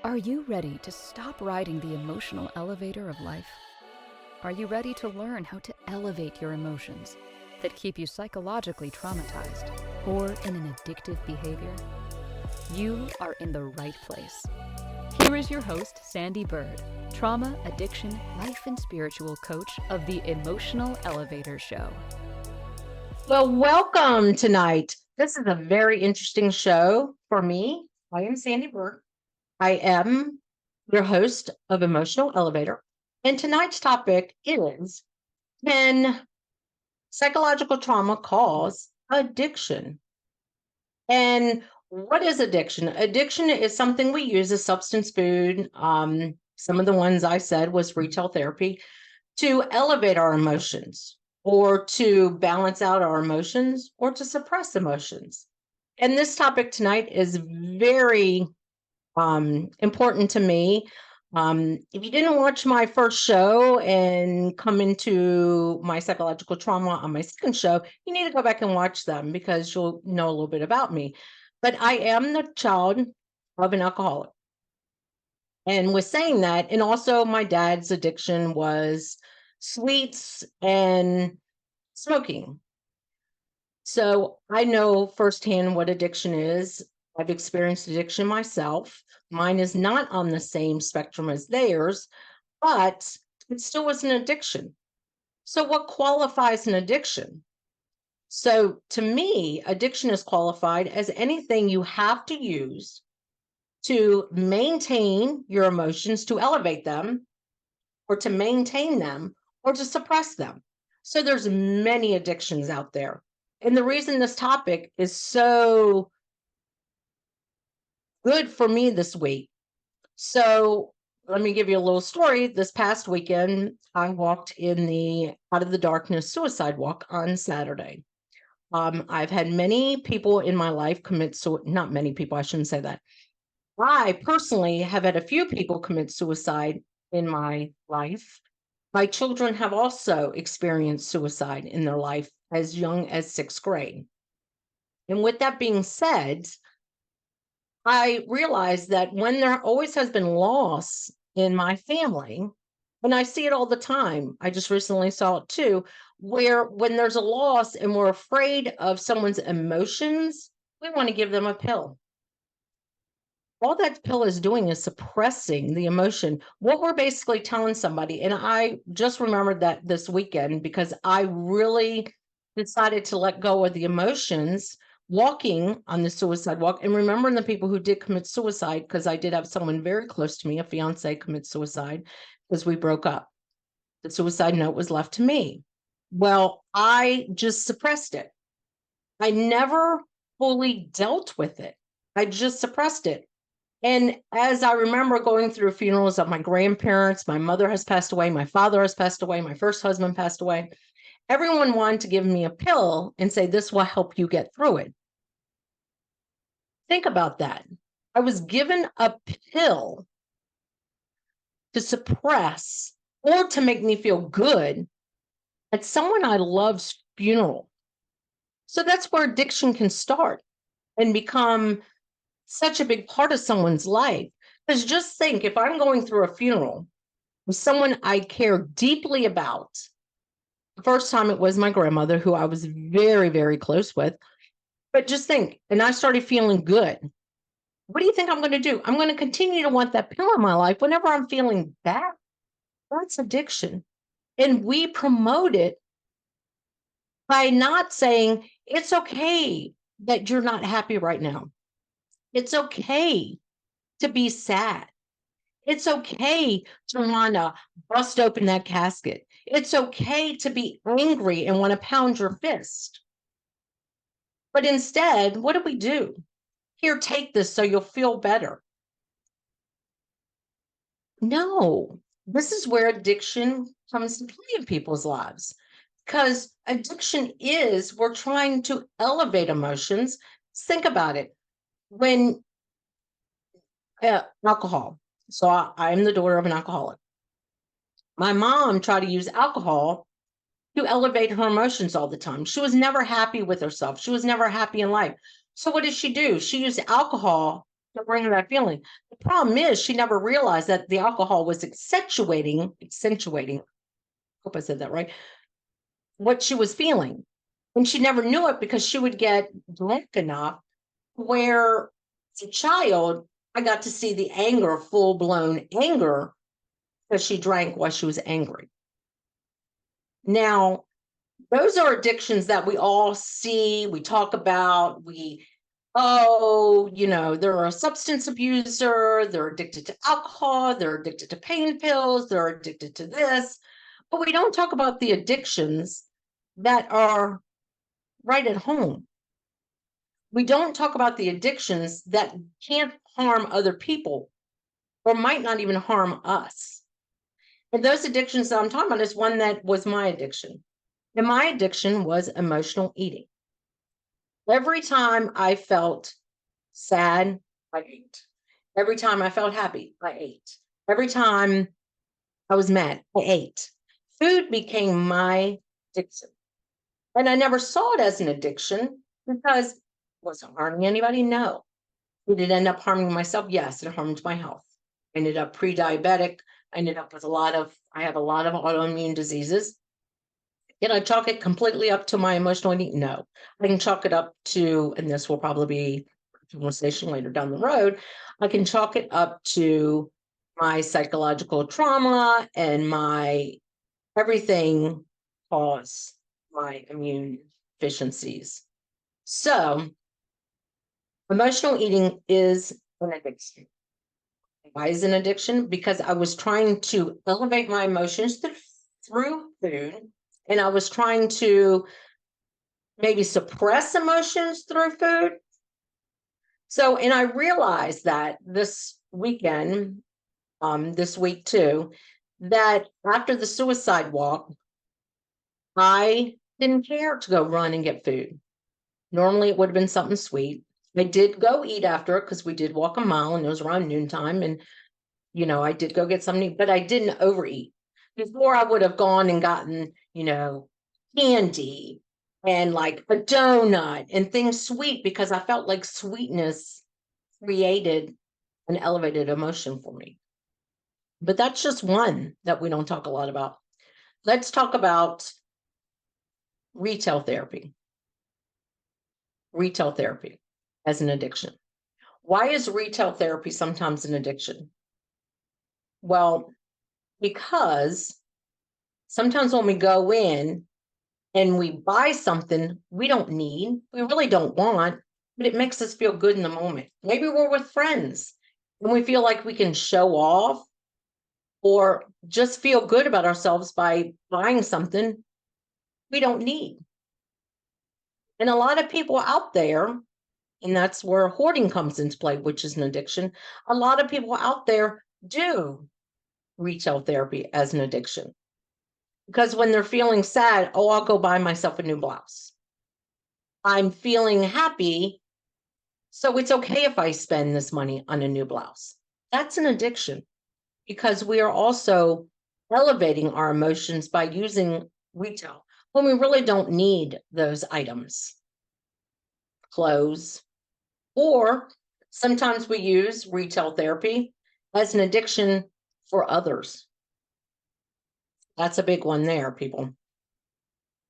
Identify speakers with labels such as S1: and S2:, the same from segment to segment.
S1: Are you ready to stop riding the emotional elevator of life? Are you ready to learn how to elevate your emotions that keep you psychologically traumatized or in an addictive behavior? You are in the right place. Here is your host, Sandee Byrd, trauma, addiction, life, and spiritual coach of the Emotional Elevator Show.
S2: Well, welcome tonight. This is a very interesting show for me. I am Sandee Byrd. I am your host of Emotional Elevator. And tonight's topic is, can psychological trauma cause addiction? And what is addiction? Addiction is something we use as substance food. Some of the ones I said was retail therapy to elevate our emotions or to balance out our emotions or to suppress emotions. And this topic tonight is very important to me. If you didn't watch my first show and come into my psychological trauma on my second show, you need to go back and watch them because you'll know a little bit about me. But I am the child of an alcoholic. And with saying that, and also my dad's addiction was sweets and smoking. So I know firsthand what addiction is. I've experienced addiction myself. Mine is not on the same spectrum as theirs, but it still was an addiction. So, what qualifies an addiction? So, to me, addiction is qualified as anything you have to use to maintain your emotions, to elevate them, or to maintain them, or to suppress them. So, there's many addictions out there. And the reason this topic is so good for me this week. So let me give you a little story. This past weekend, I walked in the Out of the Darkness suicide walk on Saturday. I've had many people in my life commit suicide. Not many people, I shouldn't say that. I personally have had a few people commit suicide in my life. My children have also experienced suicide in their life as young as sixth grade. And with that being said, I realized that when there always has been loss in my family, and I see it all the time, I just recently saw it too, where when there's a loss and we're afraid of someone's emotions, we want to give them a pill. All that pill is doing is suppressing the emotion. What we're basically telling somebody, and I just remembered that this weekend because I really decided to let go of the emotions walking on the suicide walk and remembering the people who did commit suicide, because I did have someone very close to me, a fiance, commit suicide because we broke up. The suicide note was left to me. Well, I just suppressed it. I never fully dealt with it. I just suppressed it. And as I remember going through funerals of my grandparents, my mother has passed away, my father has passed away, my first husband passed away. Everyone wanted to give me a pill and say, this will help you get through it. Think about that. I was given a pill to suppress or to make me feel good at someone I love's funeral. So that's where addiction can start and become such a big part of someone's life. Because just think, if I'm going through a funeral with someone I care deeply about, the first time it was my grandmother, who I was very, very close with. But just think, and I started feeling good. What do you think I'm going to do? I'm going to continue to want that pill in my life whenever I'm feeling bad. That's addiction. And we promote it by not saying, it's okay that you're not happy right now. It's okay to be sad. It's okay to want to bust open that casket. It's okay to be angry and want to pound your fist. But instead, what do we do? Here, take this so you'll feel better. No, this is where addiction comes to play in people's lives. Because addiction is, we're trying to elevate emotions. Think about it. When alcohol. So I'm the daughter of an alcoholic. My mom tried to use alcohol to elevate her emotions all the time. She was never happy with herself. She was never happy in life. So what did she do? She used alcohol to bring her that feeling. The problem is she never realized that the alcohol was accentuating, hope I said that right, what she was feeling. And she never knew it because she would get drunk enough where as a child, I got to see the anger, full blown anger, because she drank while she was angry. Now, those are addictions that we all see, we talk about, they're a substance abuser, they're addicted to alcohol, they're addicted to pain pills, they're addicted to this. But we don't talk about the addictions that are right at home. We don't talk about the addictions that can't harm other people or might not even harm us. And those addictions that I'm talking about is one that was my addiction. And my addiction was emotional eating. Every time I felt sad, I ate. Every time I felt happy, I ate. Every time I was mad, I ate. Food became my addiction. And I never saw it as an addiction because it wasn't harming anybody. No. Did it end up harming myself? Yes, it harmed my health. I ended up pre-diabetic. I ended up with I have a lot of autoimmune diseases. Can I chalk it completely up to my emotional eating? No. I can chalk it up to, and this will probably be a conversation later down the road, I can chalk it up to my psychological trauma and my everything caused my immune deficiencies. So, emotional eating is an addiction. Why is it an addiction? Because I was trying to elevate my emotions through food, and I was trying to maybe suppress emotions through food. So, and I realized that this weekend, this week too, that after the suicide walk, I didn't care to go run and get food. Normally it would have been something sweet. I did go eat after it because we did walk a mile and it was around noontime. And, I did go get something, but I didn't overeat. Before I would have gone and gotten, candy and like a donut and things sweet because I felt like sweetness created an elevated emotion for me. But that's just one that we don't talk a lot about. Let's talk about retail therapy. Retail therapy as an addiction. Why is retail therapy sometimes an addiction? Well, because sometimes when we go in and we buy something we don't need, we really don't want, but it makes us feel good in the moment. Maybe we're with friends and we feel like we can show off or just feel good about ourselves by buying something we don't need. And a lot of people out there, and that's where hoarding comes into play, which is an addiction. A lot of people out there do retail therapy as an addiction because when they're feeling sad, oh, I'll go buy myself a new blouse. I'm feeling happy, so it's okay if I spend this money on a new blouse. That's an addiction because we are also elevating our emotions by using retail when we really don't need those items, clothes, or sometimes we use retail therapy as an addiction for others. That's a big one there, people.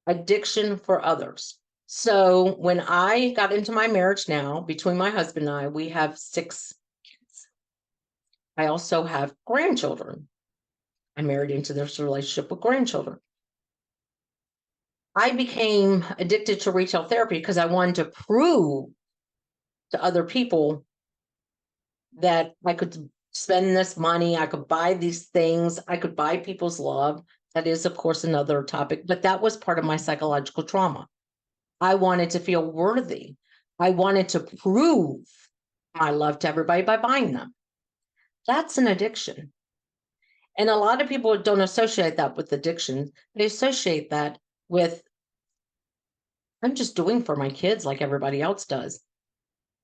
S2: Addiction for others. So when I got into my marriage now, between my husband and I, we have 6 kids. I also have grandchildren. I married into this relationship with grandchildren. I became addicted to retail therapy because I wanted to prove to other people that I could spend this money, I could buy these things, I could buy people's love. That is, of course, another topic, but that was part of my psychological trauma. I wanted to feel worthy. I wanted to prove my love to everybody by buying them. That's an addiction. And a lot of people don't associate that with addiction. They associate that with, I'm just doing for my kids like everybody else does.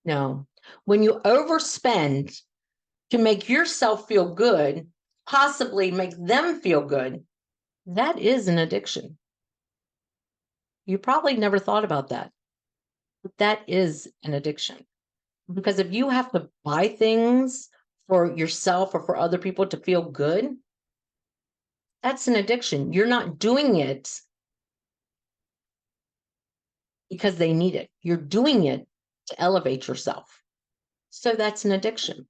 S2: No, when you overspend to make yourself feel good, possibly make them feel good, that is an addiction. You probably never thought about that, but that is an addiction. Because if you have to buy things for yourself or for other people to feel good, that's an addiction. You're not doing it because they need it. You're doing it to elevate yourself. So that's an addiction.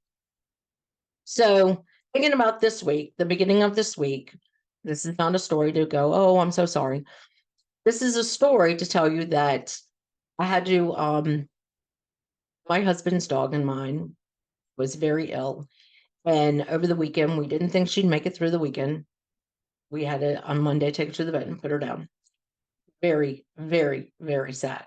S2: So thinking about this week, the beginning of this week, this is not a story to go, oh, I'm so sorry. This is a story to tell you that I had to, my husband's dog and mine was very ill. And over the weekend, we didn't think she'd make it through the weekend. We had to, on Monday, take her to the vet and put her down. Very, very, very sad.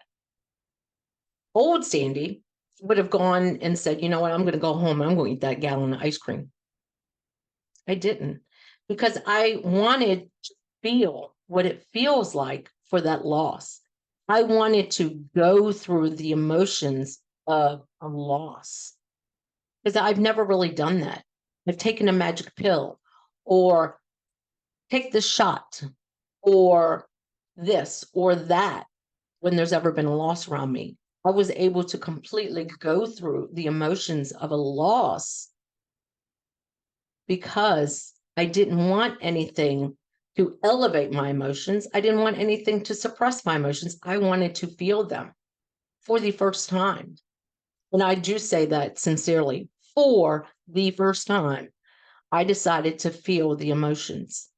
S2: Old Sandee would have gone and said, you know what, I'm going to go home. I'm going to eat that gallon of ice cream. I didn't, because I wanted to feel what it feels like for that loss. I wanted to go through the emotions of a loss, because I've never really done that. I've taken a magic pill or take the shot or this or that when there's ever been a loss around me. I was able to completely go through the emotions of a loss because I didn't want anything to elevate my emotions. I didn't want anything to suppress my emotions. I wanted to feel them for the first time. And I do say that sincerely. For the first time, I decided to feel the emotions.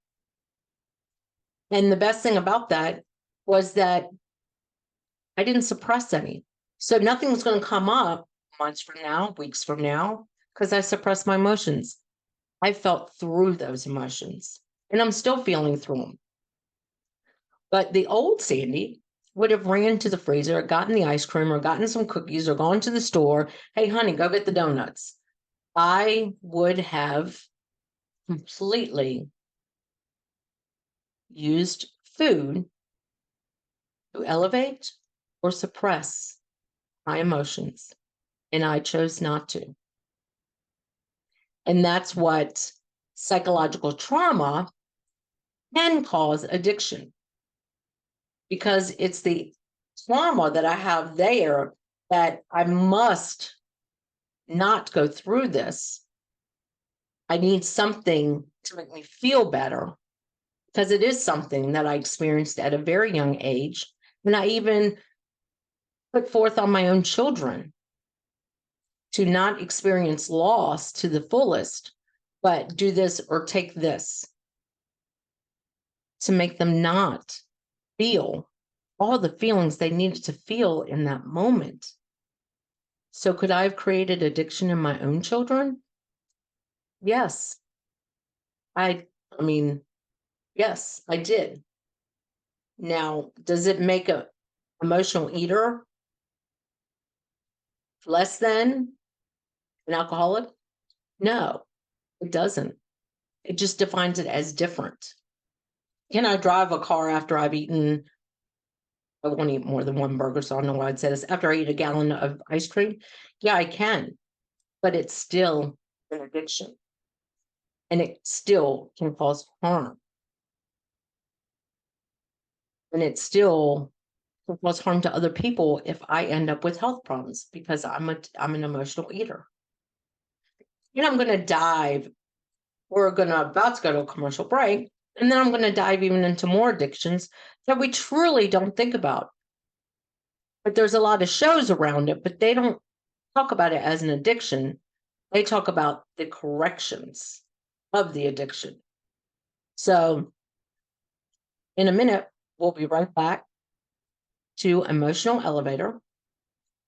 S2: And the best thing about that was that I didn't suppress any. So nothing was going to come up months from now, weeks from now, because I suppressed my emotions. I felt through those emotions and I'm still feeling through them. But the old Sandee would have ran to the freezer, gotten the ice cream or gotten some cookies or gone to the store. Hey, honey, go get the donuts. I would have completely used food to elevate or suppress my emotions. And I chose not to. And that's what psychological trauma can cause addiction, because it's the trauma that I have there that I must not go through this. I need something to make me feel better, because it is something that I experienced at a very young age. And I even put forth on my own children to not experience loss to the fullest, but do this or take this to make them not feel all the feelings they needed to feel in that moment. So could I have created addiction in my own children? Yes. I mean, yes, I did. Now, does it make a emotional eater less than an alcoholic? No, it doesn't. It just defines it as different. Can I drive a car after I've eaten? I won't eat more than one burger, so I don't know why I'd say this. After I eat a gallon of ice cream? Yeah, I can, but it's still an addiction and it still can cause harm. And it still can cause harm to other people if I end up with health problems, because I'm an emotional eater. And I'm going to dive. We're about to go to a commercial break, and then I'm going to dive even into more addictions that we truly don't think about. But there's a lot of shows around it, but they don't talk about it as an addiction. They talk about the corrections of the addiction. So in a minute, we'll be right back to Emotional Elevator.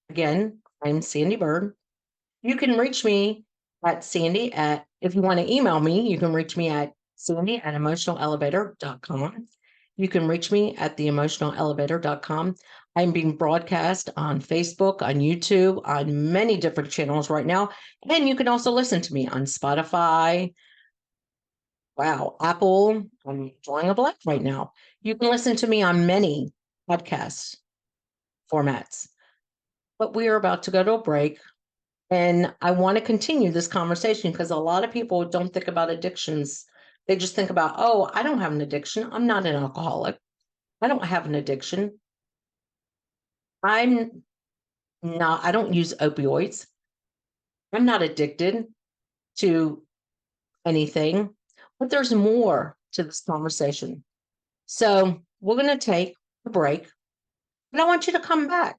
S2: Again, I'm Sandee Byrd. You can reach me at Sandee if you want to email me, you can reach me at Sandee@emotionalelevator.com. You can reach me at theemotionalelevator.com. I'm being broadcast on Facebook, on YouTube, on many different channels right now. And you can also listen to me on Spotify. Wow, Apple. I'm drawing a blank right now. You can listen to me on many podcast formats. But we are about to go to a break. And I want to continue this conversation because a lot of people don't think about addictions. They just think about, oh, I don't have an addiction. I'm not an alcoholic. I don't have an addiction. I'm not, I don't use opioids. I'm not addicted to anything, but there's more to this conversation. So we're going to take a break, and I want you to come back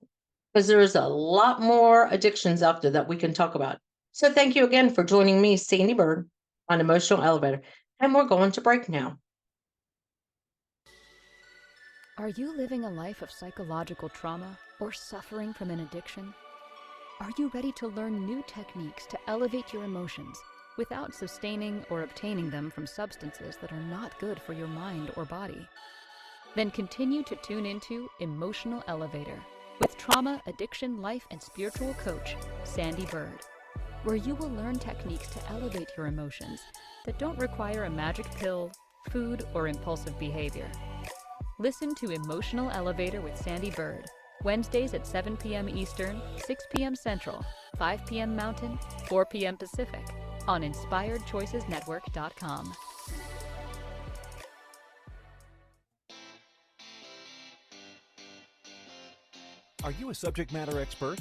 S2: because there's a lot more addictions out there that we can talk about. So thank you again for joining me, Sandee Byrd, on Emotional Elevator. And we're going to break now.
S1: Are you living a life of psychological trauma or suffering from an addiction? Are you ready to learn new techniques to elevate your emotions without sustaining or obtaining them from substances that are not good for your mind or body? Then continue to tune into Emotional Elevator with trauma, addiction, life, and spiritual coach, Sandee Byrd, where you will learn techniques to elevate your emotions that don't require a magic pill, food, or impulsive behavior. Listen to Emotional Elevator with Sandee Byrd, Wednesdays at 7 p.m. Eastern, 6 p.m. Central, 5 p.m. Mountain, 4 p.m. Pacific, on InspiredChoicesNetwork.com.
S3: Are you a subject matter expert?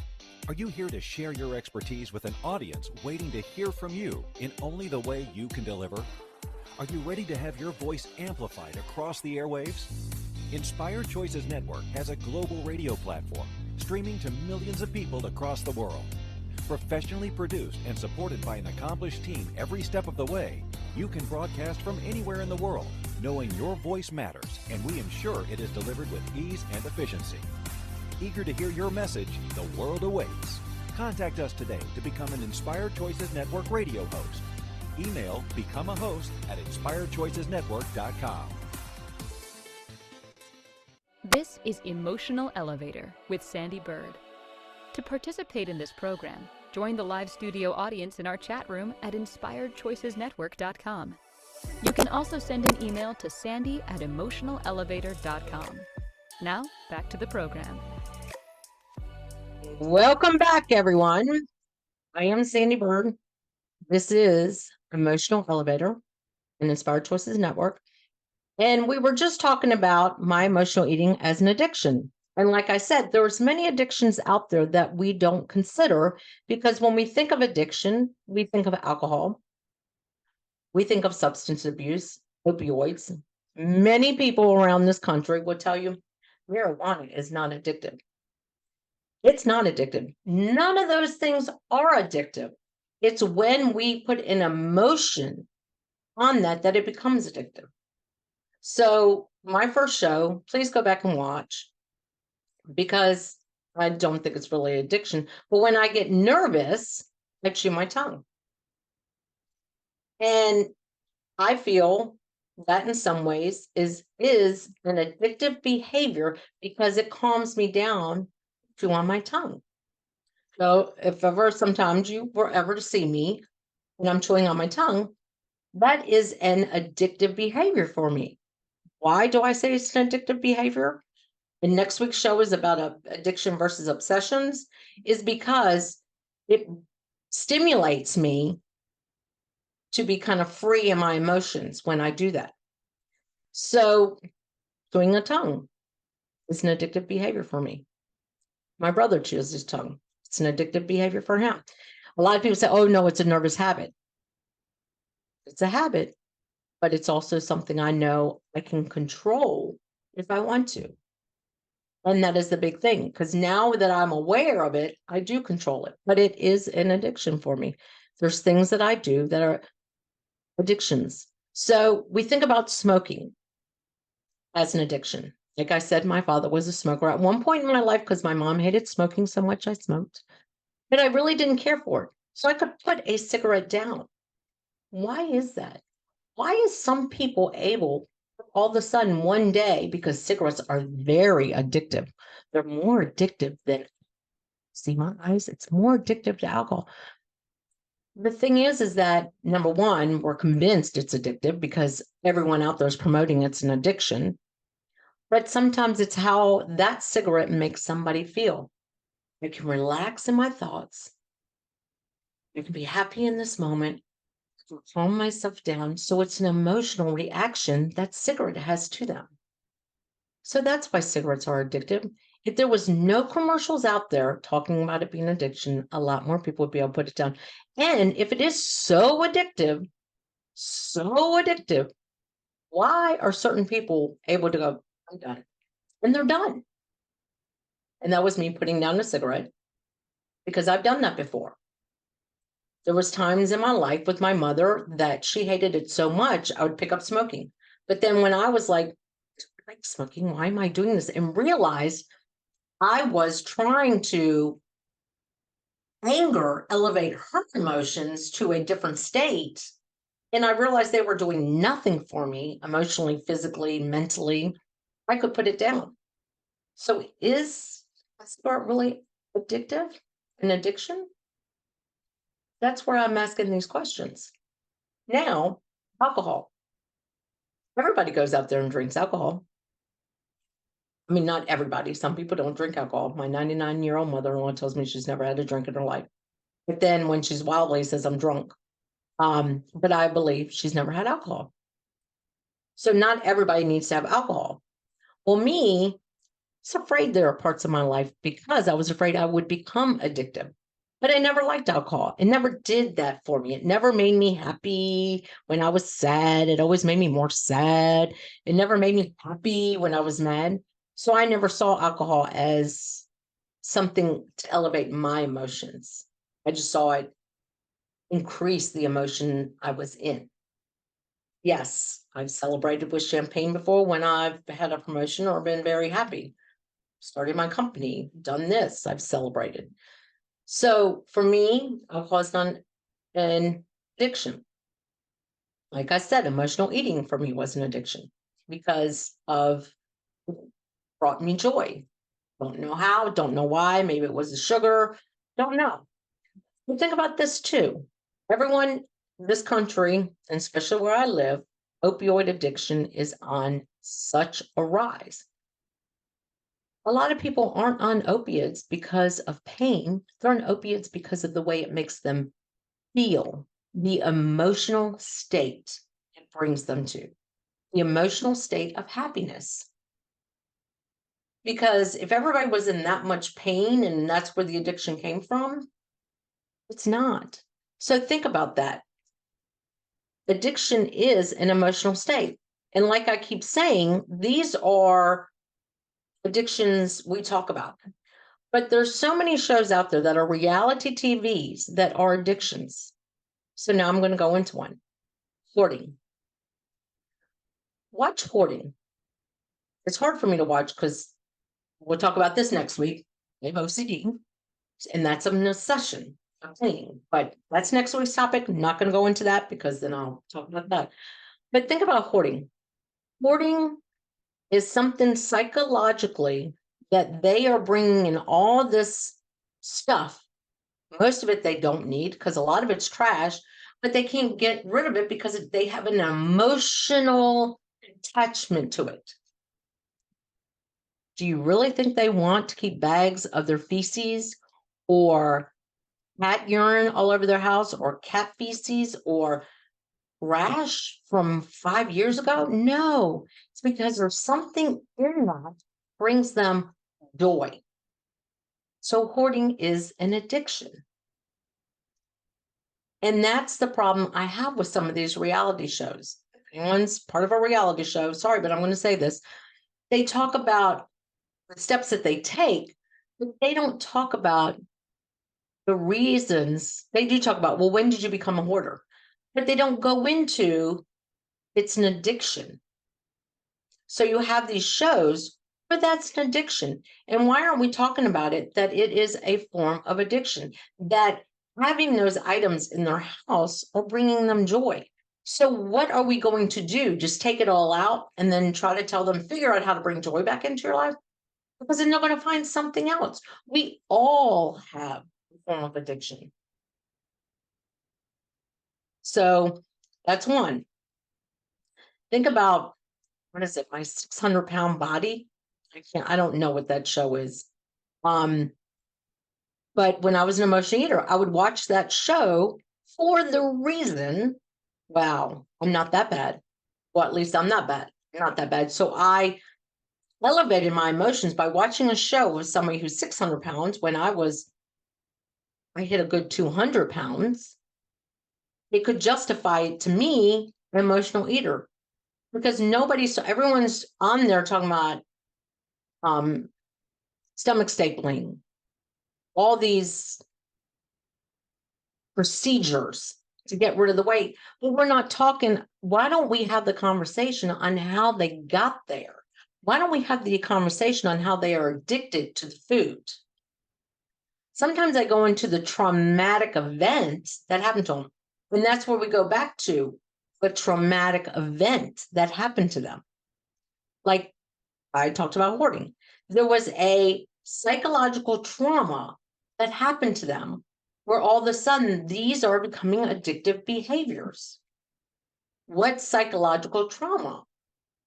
S3: Are you here to share your expertise with an audience waiting to hear from you in only the way you can deliver? Are you ready to have your voice amplified across the airwaves? Inspired Choices Network has a global radio platform streaming to millions of people across the world. Professionally produced and supported by an accomplished team every step of the way, you can broadcast from anywhere in the world, knowing your voice matters, and we ensure it is delivered with ease and efficiency. Eager to hear your message, the world awaits. Contact us today to become an Inspired Choices Network radio host. Email become a host at inspiredchoicesnetwork.com.
S1: This is Emotional Elevator with Sandee Byrd. To participate in this program, join the live studio audience in our chat room at inspiredchoicesnetwork.com. You can also send an email to sandy@emotionalelevator.com. Now, back to the program.
S2: Welcome back, everyone. I am Sandee Byrd. This is Emotional Elevator and Inspired Choices Network. And we were just talking about my emotional eating as an addiction. And like I said, there's many addictions out there that we don't consider because when we think of addiction, we think of alcohol, we think of substance abuse, opioids. Many people around this country will tell you marijuana is not addictive. It's not addictive. None of those things are addictive. It's when we put an emotion on that it becomes addictive. So my first show, please go back and watch because I don't think it's really addiction. But when I get nervous, I chew my tongue. And I feel that in some ways is an addictive behavior because it calms me down to on my tongue. So if ever sometimes you were ever to see me and I'm chewing on my tongue, that is an addictive behavior for me. Why do I say it's an addictive behavior? And next week's show is about addiction versus obsessions, is because it stimulates me to be kind of free in my emotions when I do that. So chewing a tongue is an addictive behavior for me. My brother chews his tongue. It's an addictive behavior for him. A lot of people say, oh, no, it's a nervous habit. It's a habit, but it's also something I know I can control if I want to. And that is the big thing, because now that I'm aware of it, I do control it, but it is an addiction for me. There's things that I do that are addictions. So we think about smoking as an addiction. Like I said, my father was a smoker at one point in my life because my mom hated smoking so much I smoked, but I really didn't care for it. So I could put a cigarette down. Why is that? Why is some people able all of a sudden one day, because cigarettes are very addictive. They're more addictive than, see my eyes, it's more addictive to alcohol. The thing is that number one, we're convinced it's addictive because everyone out there is promoting it's an addiction. But sometimes it's how that cigarette makes somebody feel. I can relax in my thoughts. I can be happy in this moment, calm myself down. So it's an emotional reaction that cigarette has to them. So that's why cigarettes are addictive. If there was no commercials out there talking about it being an addiction, a lot more people would be able to put it down. And if it is so addictive, why are certain people able to go, I'm done? And they're done. And that was me putting down a cigarette because I've done that before. There was times in my life with my mother that she hated it so much, I would pick up smoking. But then when I was like smoking, why am I doing this? And realized I was trying to elevate her emotions to a different state. And I realized they were doing nothing for me emotionally, physically, mentally. I could put it down. So is cigarette really addictive? An addiction? That's where I'm asking these questions. Now, alcohol. Everybody goes out there and drinks alcohol. I mean, not everybody. Some people don't drink alcohol. My 99-year-old mother-in-law tells me she's never had a drink in her life. But then when she's wildly says, I'm drunk. But I believe she's never had alcohol. So not everybody needs to have alcohol. Well, me, I was afraid there are parts of my life because I was afraid I would become addictive. But I never liked alcohol. It never did that for me. It never made me happy when I was sad. It always made me more sad. It never made me happy when I was mad. So I never saw alcohol as something to elevate my emotions. I just saw it increase the emotion I was in. Yes, I've celebrated with champagne before when I've had a promotion or been very happy. Started my company, done this, I've celebrated. So for me, alcohol is not an addiction. Like I said, emotional eating for me was an addiction because of brought me joy. Don't know how, don't know why. Maybe it was the sugar, don't know. But think about this too. Everyone in this country, and especially where I live, opioid addiction is on such a rise. A lot of people aren't on opiates because of pain. They're on opiates because of the way it makes them feel, the emotional state it brings them to, the emotional state of happiness. Because if everybody was in that much pain and that's where the addiction came from, it's not. So think about that. Addiction is an emotional state. And like I keep saying, these are addictions we talk about. But there's so many shows out there that are reality TVs that are addictions. So now I'm going to go into one. Hoarding. Watch hoarding. It's hard for me to watch because we'll talk about this next week. I have OCD, and that's an obsession of cleaning. But that's next week's topic. I'm not going to go into that because then I'll talk about that. But think about hoarding. Hoarding is something psychologically that they are bringing in all this stuff. Most of it they don't need because a lot of it's trash, but they can't get rid of it because they have an emotional attachment to it. Do you really think they want to keep bags of their feces or cat urine all over their house or cat feces or rash from 5 years ago? No, it's because there's something in that brings them joy. So hoarding is an addiction. And that's the problem I have with some of these reality shows. If anyone's part of a reality show, sorry, but I'm going to say this. They talk about the steps that they take, but they don't talk about the reasons. They do talk about, well, when did you become a hoarder? But they don't go into it's an addiction. So you have these shows, but that's an addiction. And why aren't we talking about it? That it is a form of addiction, that having those items in their house are bringing them joy. So what are we going to do? Just take it all out and then try to tell them, figure out how to bring joy back into your life? Because then they're going to find something else. We all have a form of addiction. So that's one. Think about, what is it, my 600-pound body? I don't know what that show is. But when I was an emotional eater, I would watch that show for the reason, wow, I'm not that bad. Well, at least I'm not bad. Not that bad. So I elevated my emotions by watching a show with somebody who's 600 pounds when I hit a good 200 pounds. It could justify to me an emotional eater because everyone's on there talking about stomach stapling, all these procedures to get rid of the weight. But we're not talking, why don't we have the conversation on how they got there? Why don't we have the conversation on how they are addicted to the food? Sometimes I go into the traumatic event that happened to them. And that's where we go back to the traumatic event that happened to them. Like I talked about hoarding. There was a psychological trauma that happened to them where all of a sudden these are becoming addictive behaviors. What psychological trauma?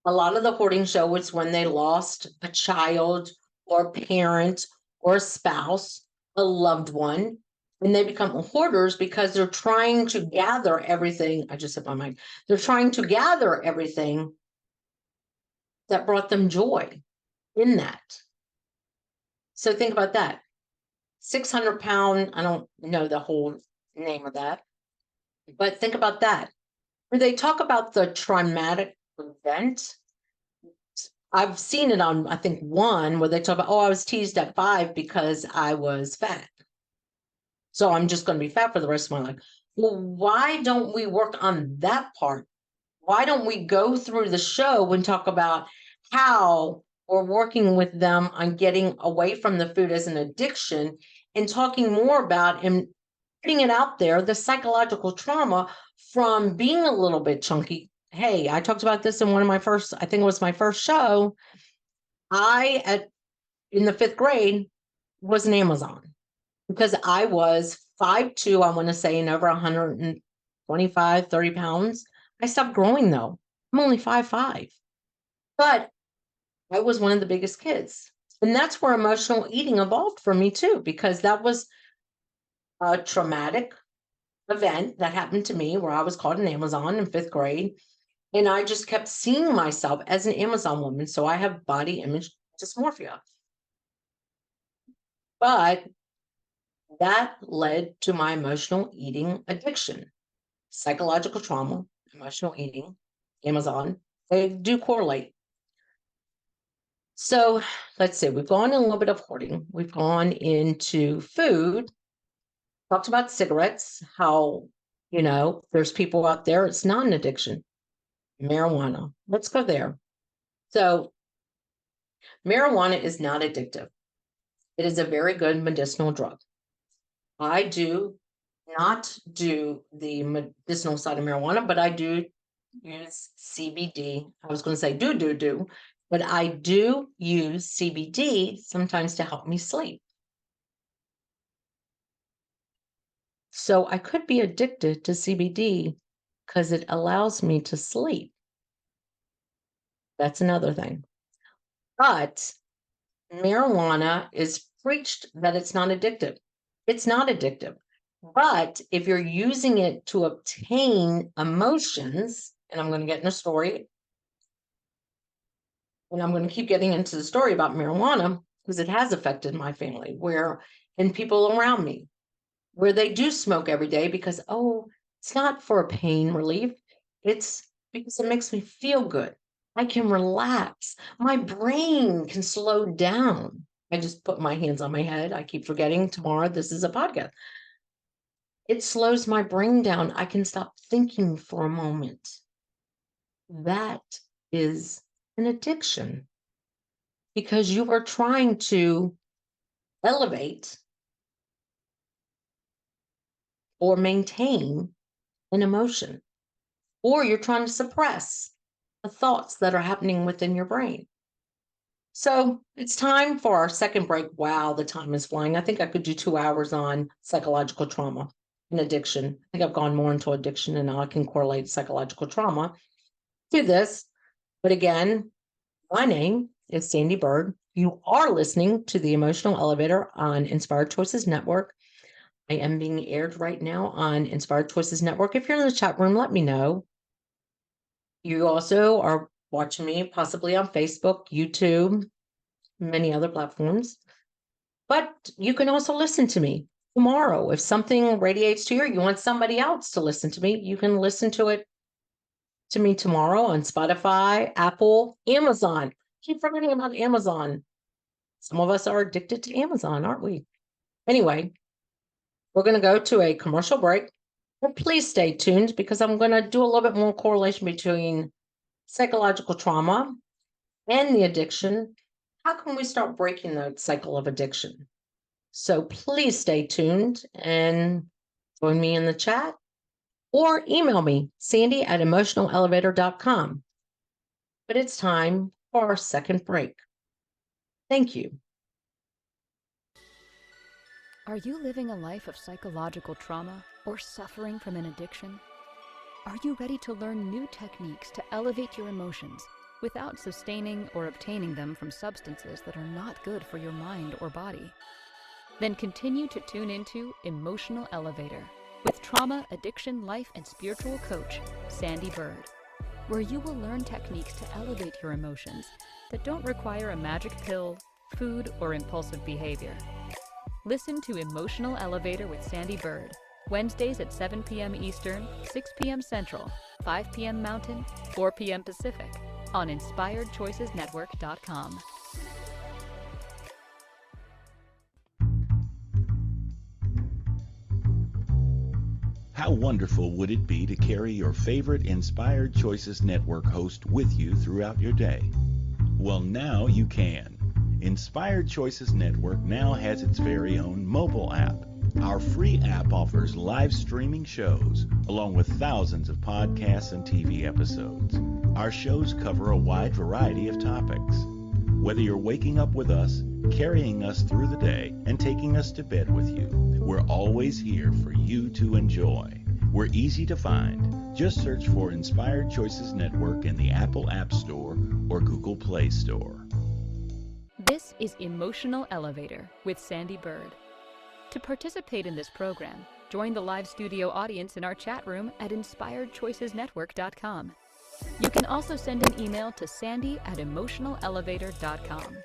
S2: A lot of the hoarding show was when they lost a child or a parent or a spouse, a loved one, and they become hoarders because they're trying to gather everything. I just hit my mic. They're trying to gather everything that brought them joy in that. So think about that. 600-pound, I don't know the whole name of that, but think about that. When they talk about the traumatic event, I've seen it on, I think, one where they talk about, I was teased at 5 because I was fat. So I'm just going to be fat for the rest of my life. Well, why don't we work on that part? Why don't we go through the show and talk about how we're working with them on getting away from the food as an addiction and talking more about and putting it out there, the psychological trauma from being a little bit chunky. Hey, I talked about this in one of my first, I think it was my first show. In the 5th grade, was an Amazon because I was 5'2", I want to say, and over 125, 30 pounds. I stopped growing though. I'm only 5'5", but I was one of the biggest kids. And that's where emotional eating evolved for me too, because that was a traumatic event that happened to me where I was called an Amazon in 5th grade. And I just kept seeing myself as an Amazon woman. So I have body image dysmorphia. But that led to my emotional eating addiction, psychological trauma, emotional eating, Amazon. They do correlate. So let's see, we've gone in a little bit of hoarding. We've gone into food, talked about cigarettes, how, there's people out there, it's not an addiction. Marijuana, let's go there. So marijuana is not addictive. It is a very good medicinal drug. I do not do the medicinal side of marijuana, but I do use CBD. I was going to say do, but I do use CBD sometimes to help me sleep. So I could be addicted to CBD because it allows me to sleep. That's another thing. But marijuana is preached that it's not addictive. It's not addictive. But if you're using it to obtain emotions, and I'm going to get in a story, and I'm going to keep getting into the story about marijuana because it has affected my family and people around me, where they do smoke every day because, it's not for a pain relief. It's because it makes me feel good. I can relax. My brain can slow down. I just put my hands on my head. I keep forgetting tomorrow this is a podcast. It slows my brain down. I can stop thinking for a moment. That is an addiction because you are trying to elevate or maintain an emotion, or you're trying to suppress the thoughts that are happening within your brain. So it's time for our second break. Wow, the time is flying. I think I could do 2 hours on psychological trauma and addiction. I think I've gone more into addiction and now I can correlate psychological trauma to this. But again, my name is Sandee Byrd. You are listening to the Emotional Elevator on Inspired Choices Network. I am being aired right now on Inspired Choices Network. If you're in the chat room, let me know. You also are watching me, possibly on Facebook, YouTube, many other platforms. But you can also listen to me tomorrow. If something radiates to you, or you want somebody else to listen to me, you can listen to me tomorrow on Spotify, Apple, Amazon. Keep forgetting about Amazon. Some of us are addicted to Amazon, aren't we? Anyway, we're going to go to a commercial break. But please stay tuned because I'm going to do a little bit more correlation between psychological trauma and the addiction. How can we start breaking the cycle of addiction? So please stay tuned and join me in the chat or email me, Sandee@emotionalelevator.com. But it's time for our second break. Thank you.
S1: Are you living a life of psychological trauma or suffering from an addiction? Are you ready to learn new techniques to elevate your emotions without sustaining or obtaining them from substances that are not good for your mind or body? Then continue to tune into Emotional Elevator with trauma, addiction, life, and spiritual coach, Sandee Byrd, where you will learn techniques to elevate your emotions that don't require a magic pill, food, or impulsive behavior. Listen to Emotional Elevator with Sandee Byrd, Wednesdays at 7 p.m. Eastern, 6 p.m. Central, 5 p.m. Mountain, 4 p.m. Pacific, on InspiredChoicesNetwork.com.
S4: How wonderful would it be to carry your favorite Inspired Choices Network host with you throughout your day? Well, now you can. Inspired Choices Network now has its very own mobile app. Our free app offers live streaming shows, along with thousands of podcasts and TV episodes. Our shows cover a wide variety of topics. Whether you're waking up with us, carrying us through the day, and taking us to bed with you, we're always here for you to enjoy. We're easy to find. Just search for Inspired Choices Network in the Apple App Store or Google Play Store.
S1: This is Emotional Elevator with Sandee Byrd. To participate in this program, join the live studio audience in our chat room at InspiredChoicesNetwork.com. You can also send an email to Sandee@emotionalelevator.com.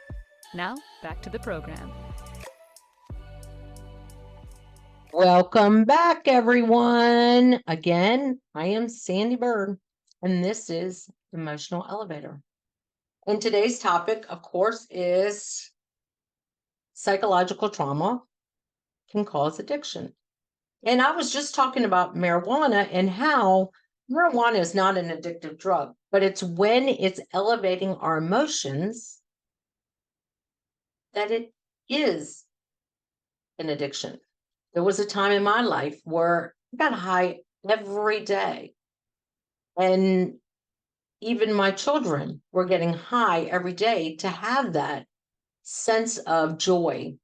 S1: Now, back to the program.
S2: Welcome back, everyone. Again, I am Sandee Byrd, and this is Emotional Elevator. And today's topic, of course, is psychological trauma can cause addiction. And I was just talking about marijuana and how marijuana is not an addictive drug, but it's when it's elevating our emotions that it is an addiction. There was a time in my life where I got high every day. And even my children were getting high every day to have that sense of joy,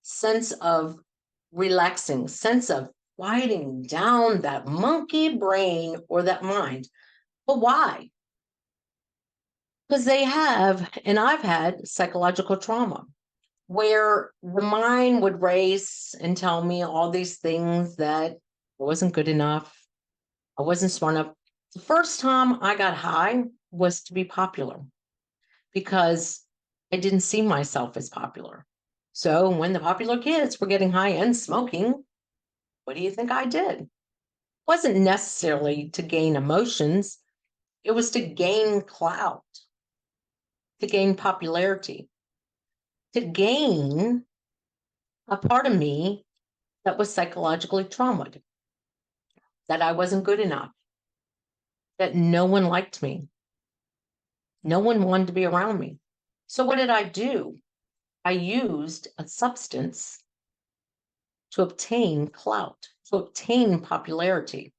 S2: sense of relaxing, sense of quieting down that monkey brain or that mind. But why? Because they have, and I've had psychological trauma where the mind would race and tell me all these things that I wasn't good enough, I wasn't smart enough. The first time I got high was to be popular because I didn't see myself as popular. So when the popular kids were getting high and smoking, what do you think I did? It wasn't necessarily to gain emotions. It was to gain clout, to gain popularity, to gain a part of me that was psychologically traumatized, that I wasn't good enough, that no one liked me. No one wanted to be around me. So what did I do? I used a substance to obtain clout, to obtain popularity,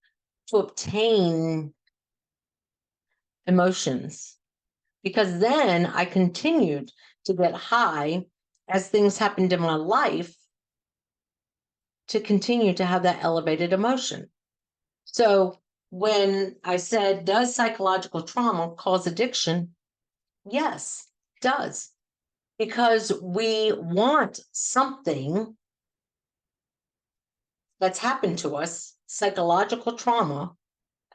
S2: to obtain emotions. Because then I continued to get high as things happened in my life to continue to have that elevated emotion. So when I said, does psychological trauma cause addiction? Yes, it does. Because we want something that's happened to us, psychological trauma,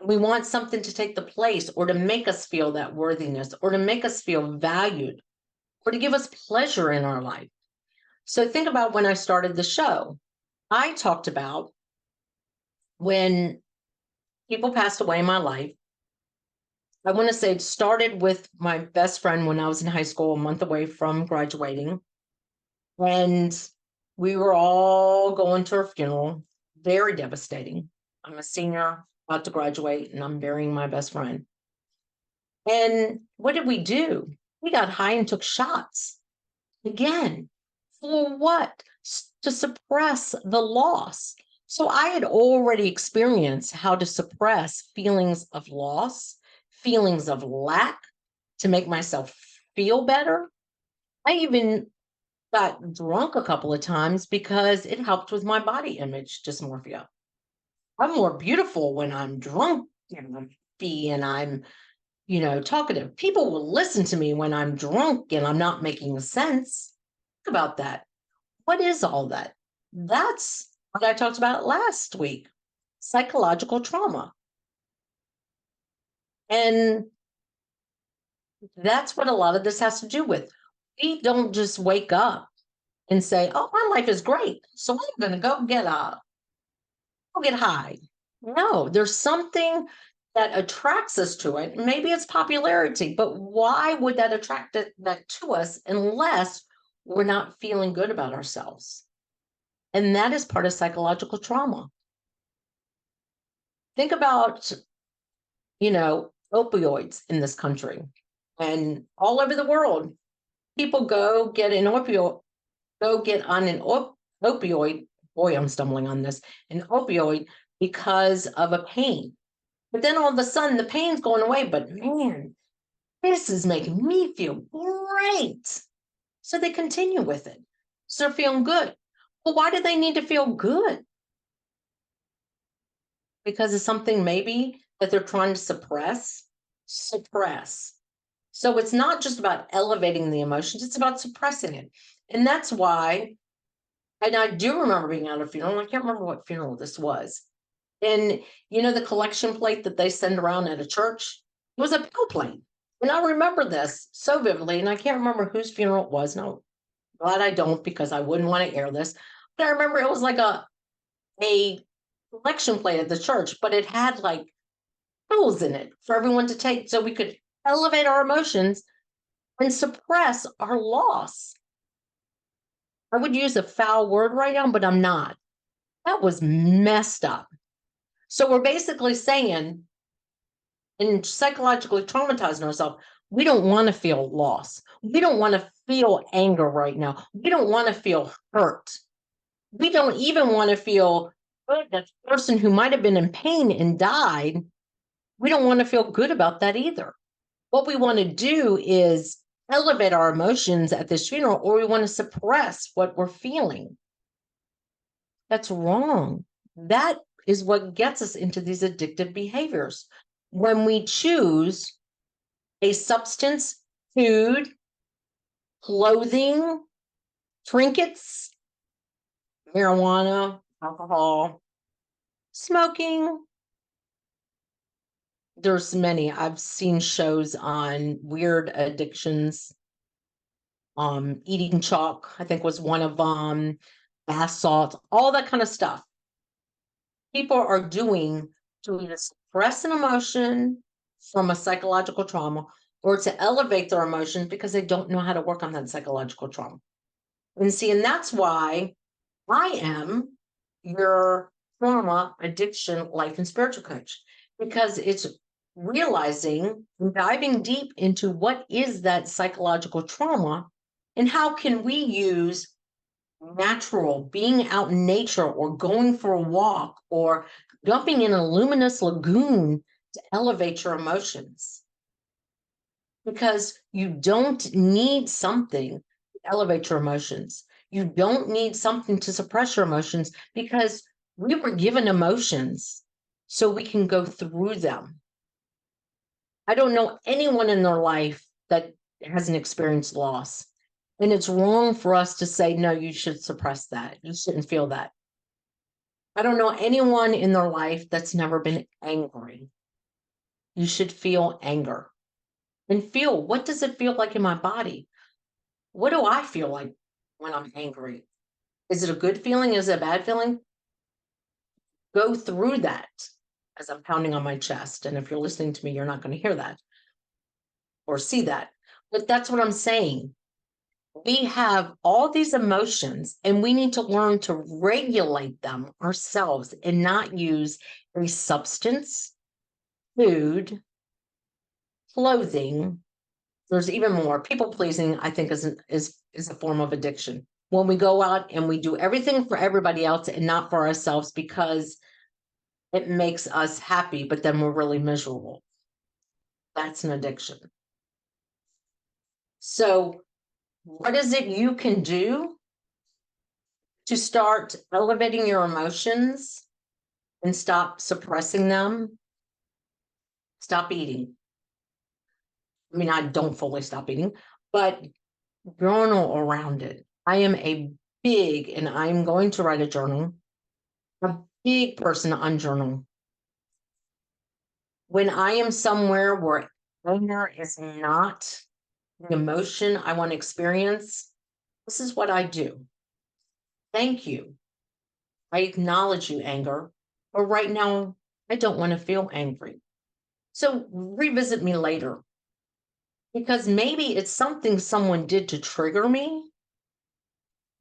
S2: We want something to take the place or to make us feel that worthiness or to make us feel valued or to give us pleasure in our life. So think about when I started the show. I talked about when people passed away in my life. I want to say it started with my best friend when I was in high school, a month away from graduating. And we were all going to her funeral. Very devastating. I'm a senior, about to graduate, and I'm burying my best friend. And what did we do? We got high and took shots. Again, for what? To suppress the loss. So I had already experienced how to suppress feelings of loss, feelings of lack, to make myself feel better. I even got drunk a couple of times because it helped with my body image dysmorphia. I'm more beautiful when I'm drunk and I'm happy and I'm, talkative. People will listen to me when I'm drunk and I'm not making sense. Think about that. What is all that? That's what I talked about last week, psychological trauma. And that's what a lot of this has to do with. We don't just wake up and say, "Oh, my life is great, so I'm going to go get high." No, there's something that attracts us to it. Maybe it's popularity, but why would that attract that to us unless we're not feeling good about ourselves? And that is part of psychological trauma. Think about, opioids in this country and all over the world. People go get on an opioid. Boy, I'm stumbling on this. An opioid because of a pain. But then all of a sudden the pain's going away. But man, this is making me feel great. So they continue with it. So they're feeling good. Well, why do they need to feel good? Because of something maybe that they're trying to suppress. So it's not just about elevating the emotions, it's about suppressing it. And that's why, and I do remember being at a funeral, I can't remember what funeral this was. And the collection plate that they send around at a church, it was a pill plate. And I remember this so vividly, and I can't remember whose funeral it was. No, glad I don't, because I wouldn't want to air this. But I remember it was like a collection plate at the church, but it had like pills in it for everyone to take so we could elevate our emotions and suppress our loss. I would use a foul word right now, but I'm not. That was messed up. So we're basically saying, and psychologically traumatizing ourselves, we don't want to feel loss. We don't want to feel anger right now. We don't want to feel hurt. We don't even want to feel good. That person who might have been in pain and died, we don't want to feel good about that either. What we want to do is elevate our emotions at this funeral, or we want to suppress what we're feeling. That's wrong. That is what gets us into these addictive behaviors. When we choose a substance, food, clothing, trinkets, marijuana, alcohol, smoking. There's many. I've seen shows on weird addictions. Eating chalk, I think, was one of them. Bath salt, all that kind of stuff. People are doing to either suppress an emotion from a psychological trauma or to elevate their emotions because they don't know how to work on that psychological trauma. And that's why I am your trauma, addiction, life, and spiritual coach, because it's realizing and diving deep into what is that psychological trauma and how can we use natural, being out in nature or going for a walk or jumping in a luminous lagoon to elevate your emotions. Because you don't need something to elevate your emotions. You don't need something to suppress your emotions because we were given emotions so we can go through them. I don't know anyone in their life that hasn't experienced loss. And it's wrong for us to say, no, you should suppress that. You shouldn't feel that. I don't know anyone in their life that's never been angry. you should feel anger and feel, what does it feel like in my body? What do I feel like when I'm angry? Is it a good feeling? Is it a bad feeling? Go through that as I'm pounding on my chest. And if you're listening to me, you're not going to hear that or see that. But that's what I'm saying. We have all these emotions and we need to learn to regulate them ourselves and not use a substance, food, clothing. There's even more. People pleasing, I think, is a form of addiction. When we go out and we do everything for everybody else and not for ourselves because it makes us happy, but then we're really miserable. That's an addiction. So, what is it you can do to start elevating your emotions and stop suppressing them? Stop eating. I mean, I don't fully stop eating, but journal around it. I am a big, and I'm going to write a journal, a big person on journal. When I am somewhere where anger is not the emotion I want to experience, this is what I do. Thank you. I acknowledge you, anger, but right now I don't want to feel angry. So revisit me later because maybe it's something someone did to trigger me.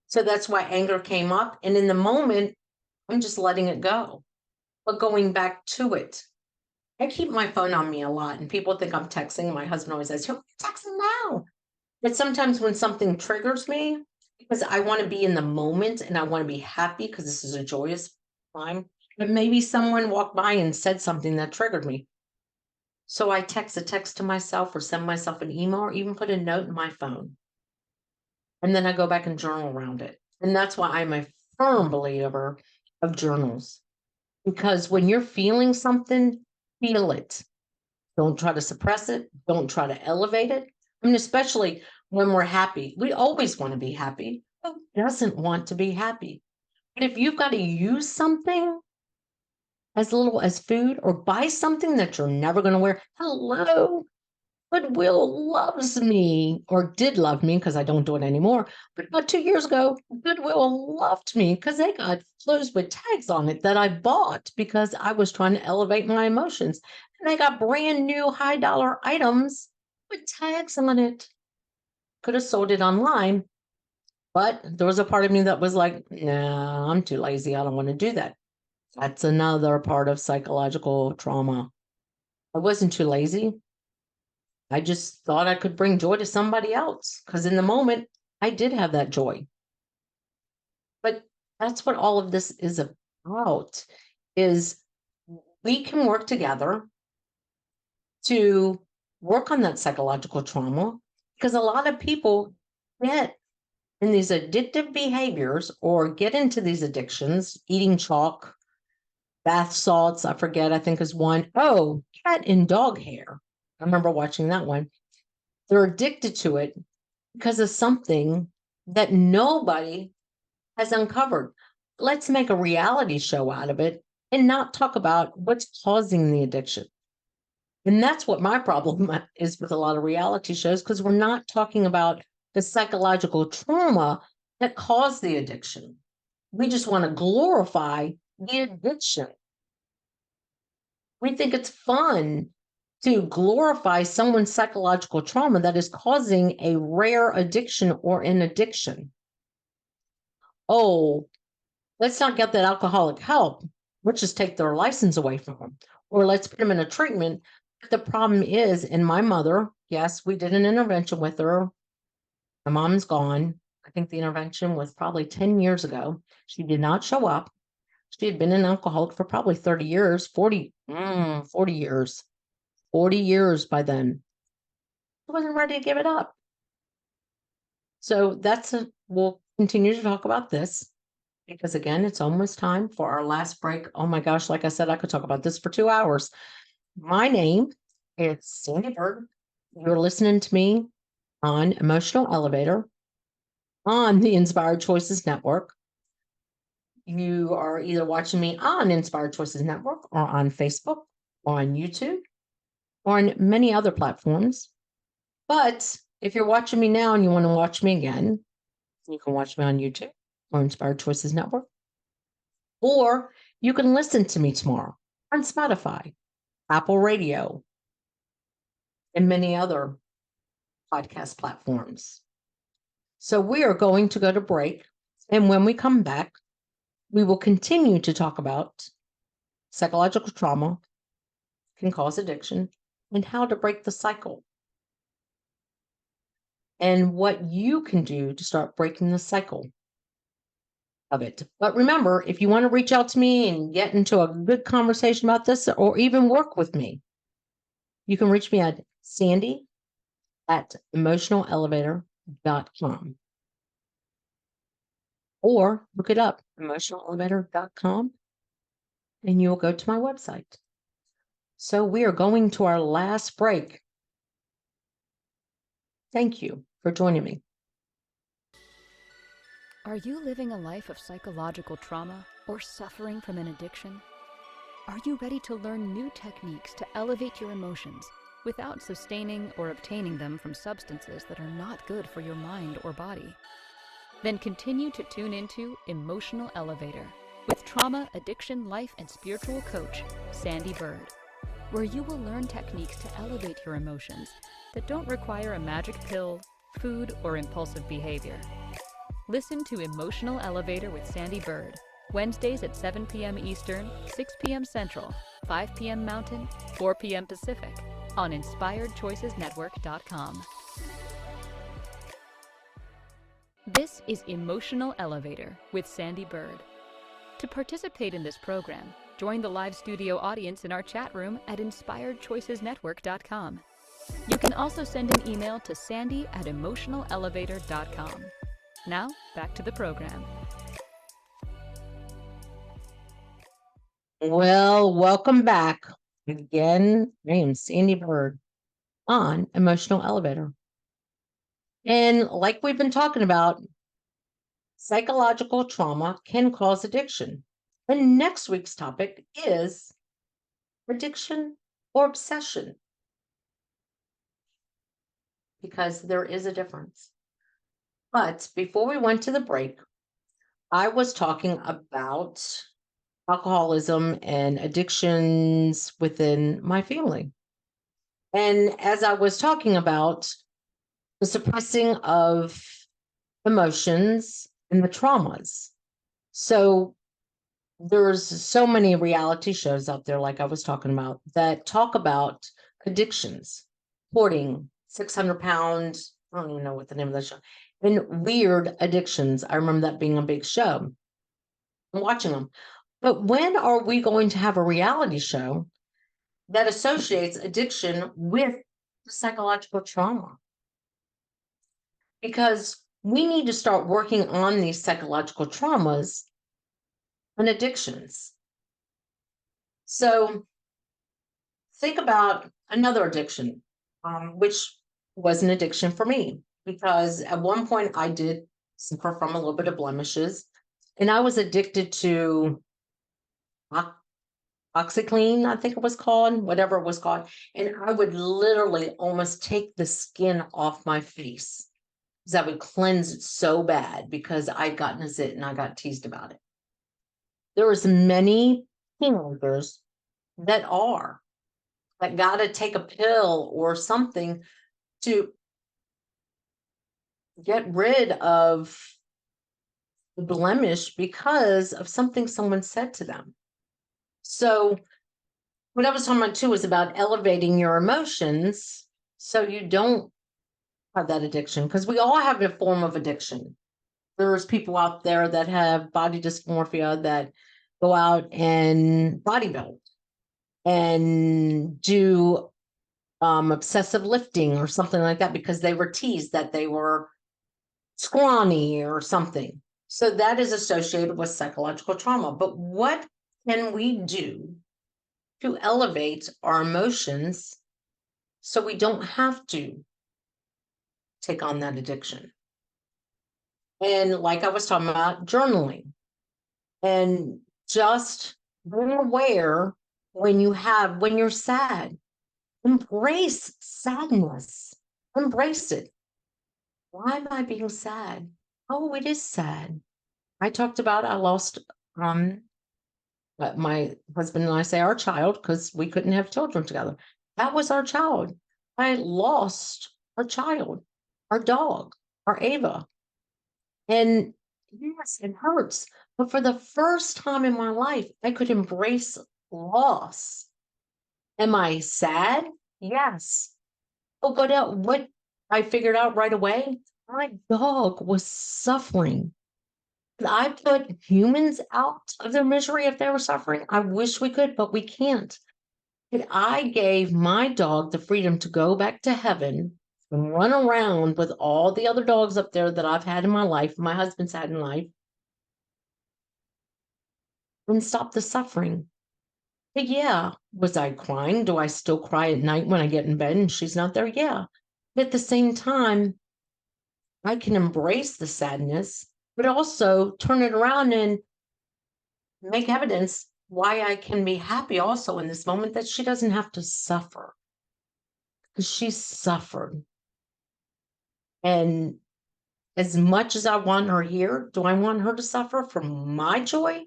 S2: So that's why anger came up. And in the moment, I'm just letting it go. But going back to it, I keep my phone on me a lot and people think I'm texting. My husband always says, "You're texting now." But sometimes when something triggers me, because I want to be in the moment and I want to be happy because this is a joyous time, but maybe someone walked by and said something that triggered me. So I text a text to myself or send myself an email or even put a note in my phone. And then I go back and journal around it. And that's why I'm a firm believer of journals. Because when you're feeling something, feel it. Don't try to suppress it. Don't try to elevate it. I mean, especially when we're happy. We always want to be happy. Who doesn't want to be happy? But if you've got to use something as little as food or buy something that you're never going to wear, hello, Goodwill loves me or did love me because I don't do it anymore. But about 2 years ago, Goodwill loved me because they got clothes with tags on it that I bought because I was trying to elevate my emotions. And they got brand new high dollar items with tags on it. Could have sold it online, but there was a part of me that was like, nah, I'm too lazy. I don't want to do that. That's another part of psychological trauma. I wasn't too lazy. I just thought I could bring joy to somebody else because in the moment I did have that joy. But that's what all of this is about is we can work together to work on that psychological trauma because a lot of people get in these addictive behaviors or get into these addictions, eating chalk, bath salts, I forget, I think is one. Oh, cat and dog hair. I remember watching that one. They're addicted to it because of something that nobody has uncovered. Let's make a reality show out of it and not talk about what's causing the addiction. And that's what my problem is with a lot of reality shows because we're not talking about the psychological trauma that caused the addiction. We just want to glorify the addiction. We think it's fun to glorify someone's psychological trauma that is causing a rare addiction or an addiction. Oh, let's not get that alcoholic help. Let's just take their license away from them. Or let's put them in a treatment. But the problem is, in my mother, yes, we did an intervention with her. My mom's gone. I think the intervention was probably 10 years ago. She did not show up. She had been an alcoholic for probably 30 years, 40 years. 40 years by then. I wasn't ready to give it up. So we'll continue to talk about this because again, it's almost time for our last break. Oh my gosh, like I said, I could talk about this for 2 hours. My name is Sandee Byrd. You're listening to me on Emotional Elevator on the Inspired Choices Network. You are either watching me on Inspired Choices Network or on Facebook or on YouTube. or on many other platforms. But if you're watching me now and you want to watch me again, you can watch me on YouTube or Inspired Choices Network, or you can listen to me tomorrow on Spotify, Apple Radio, and many other podcast platforms. So we are going to go to break. And when we come back, we will continue to talk about psychological trauma can cause addiction and how to break the cycle and what you can do to start breaking the cycle of it. But remember, if you want to reach out to me and get into a good conversation about this or even work with me, you can reach me at Sandee@emotionalelevator.com or look it up, emotionalelevator.com, and you'll go to my website. So we are going to our last break. Thank you for joining me.
S1: Are you living a life of psychological trauma or suffering from an addiction? Are you ready to learn new techniques to elevate your emotions without sustaining or obtaining them from substances that are not good for your mind or body? Then continue to tune into Emotional Elevator with trauma, addiction, life, and spiritual coach, Sandee Byrd, where you will learn techniques to elevate your emotions that don't require a magic pill, food, or impulsive behavior. Listen to Emotional Elevator with Sandee Byrd, Wednesdays at 7 p.m. Eastern, 6 p.m. Central, 5 p.m. Mountain, 4 p.m. Pacific, on InspiredChoicesNetwork.com. This is Emotional Elevator with Sandee Byrd. To participate in this program, join the live studio audience in our chat room at InspiredChoicesNetwork.com. You can also send an email to Sandee@emotionalelevator.com. Now, back to the program.
S2: Well, welcome back. Again, I am Sandee Byrd on Emotional Elevator. And like we've been talking about, psychological trauma can cause addiction. And next week's topic is addiction or obsession, because there is a difference. But before we went to the break, I was talking about alcoholism and addictions within my family. And as I was talking about the suppressing of emotions and the traumas. So there's so many reality shows out there, like I was talking about, that talk about addictions, hoarding, 600 pounds. I don't even know what the name of that show, and weird addictions. I remember that being a big show. I'm watching them. But when are we going to have a reality show that associates addiction with psychological trauma? Because we need to start working on these psychological traumas and addictions. So think about another addiction, which was an addiction for me, because at one point I did suffer from a little bit of blemishes, and I was addicted to OxyClean, I think it was called, whatever it was called. And I would literally almost take the skin off my face because I would cleanse it so bad because I'd gotten a zit and I got teased about it. There was many teenagers that got to take a pill or something to get rid of the blemish because of something someone said to them. So what I was talking about too was about elevating your emotions so you don't have that addiction, because we all have a form of addiction. There's people out there that have body dysmorphia that go out and bodybuild and do obsessive lifting or something like that because they were teased that they were scrawny or something. So that is associated with psychological trauma. But what can we do to elevate our emotions so we don't have to take on that addiction? And like I was talking about, journaling, and just being aware when you're sad, Embrace sadness. Embrace it. Why am I being sad? Oh, it is sad. I talked about I lost my husband and I say our child because we couldn't have children together. That was our child. I lost our child, our dog, our Ava. And yes, it hurts. But for the first time in my life, I could embrace loss. Am I sad? Yes. Oh, but what I figured out right away, my dog was suffering. I put humans out of their misery if they were suffering. I wish we could, but we can't. And I gave my dog the freedom to go back to heaven and run around with all the other dogs up there that I've had in my life, my husband's had in life, and stop the suffering. But yeah, was I crying? Do I still cry at night when I get in bed and she's not there? Yeah. But at the same time, I can embrace the sadness, but also turn it around and make evidence why I can be happy also in this moment that she doesn't have to suffer because she suffered. And as much as I want her here, do I want her to suffer for my joy?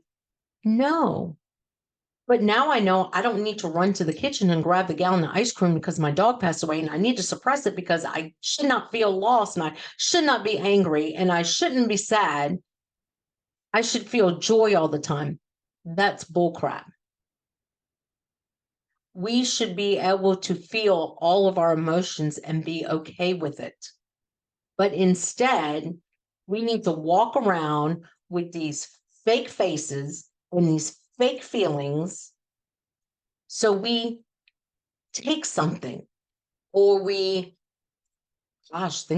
S2: No. But now I know I don't need to run to the kitchen and grab the gallon of ice cream because my dog passed away and I need to suppress it because I should not feel lost and I should not be angry and I shouldn't be sad. I should feel joy all the time. That's bullcrap. We should be able to feel all of our emotions and be okay with it. But instead, we need to walk around with these fake faces and these fake feelings. So we take something or thinking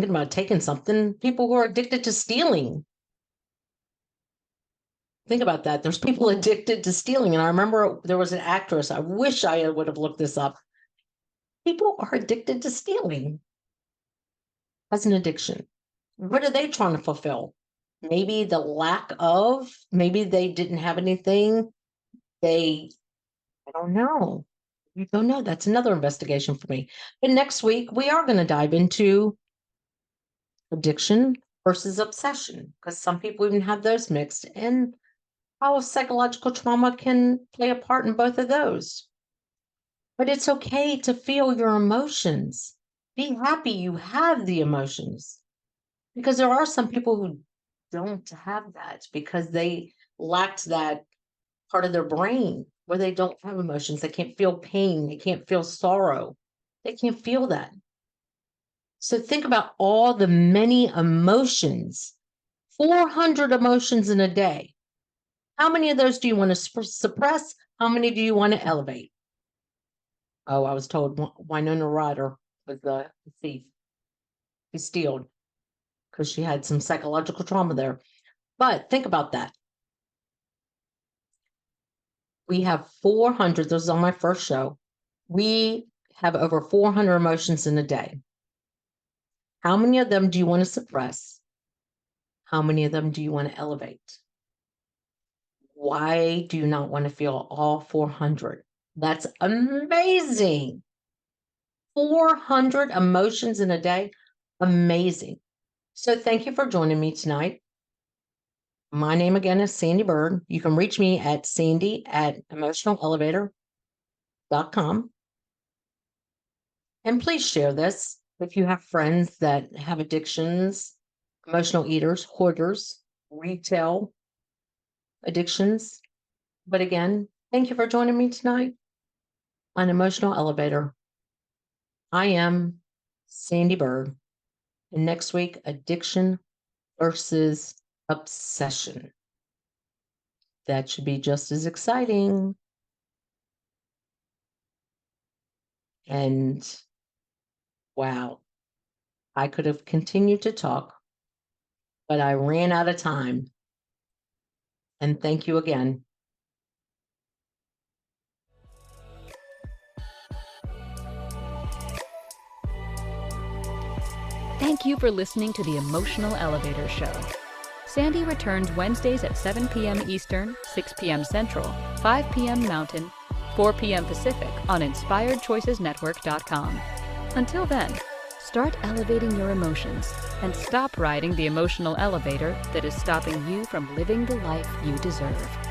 S2: about taking something, people who are addicted to stealing. Think about that. There's people addicted to stealing. And I remember there was an actress. I wish I would have looked this up. People are addicted to stealing as an addiction. What are they trying to fulfill? Maybe the lack of, maybe they didn't have anything. I don't know. You don't know. That's another investigation for me. But next week, we are going to dive into addiction versus obsession because some people even have those mixed and how psychological trauma can play a part in both of those. But it's okay to feel your emotions. Be happy you have the emotions because there are some people who don't have that because they lacked that part of their brain where they don't have emotions. They can't feel pain. They can't feel sorrow. They can't feel that. So think about all the many emotions, 400 emotions in a day. How many of those do you want to suppress? How many do you want to elevate? Oh, I was told Winona Ryder was the thief. He stealed because she had some psychological trauma there. But think about that. We have 400. This was on my first show. We have over 400 emotions in a day. How many of them do you want to suppress? How many of them do you want to elevate? Why do you not want to feel all 400? That's amazing. 400 emotions in a day. Amazing. So thank you for joining me tonight. My name again is Sandee Byrd. You can reach me at sandy@emotionalelevator.com. And please share this if you have friends that have addictions, emotional eaters, hoarders, retail addictions. But again, thank you for joining me tonight on Emotional Elevator. I am Sandee Byrd. And next week, addiction versus obsession. That should be just as exciting. And wow, I could have continued to talk, but I ran out of time. And thank you again.
S1: Thank you for listening to the Emotional Elevator Show. Sandee returns Wednesdays at 7 p.m. Eastern, 6 p.m. Central, 5 p.m. Mountain, 4 p.m. Pacific on InspiredChoicesNetwork.com. Until then, start elevating your emotions and stop riding the emotional elevator that is stopping you from living the life you deserve.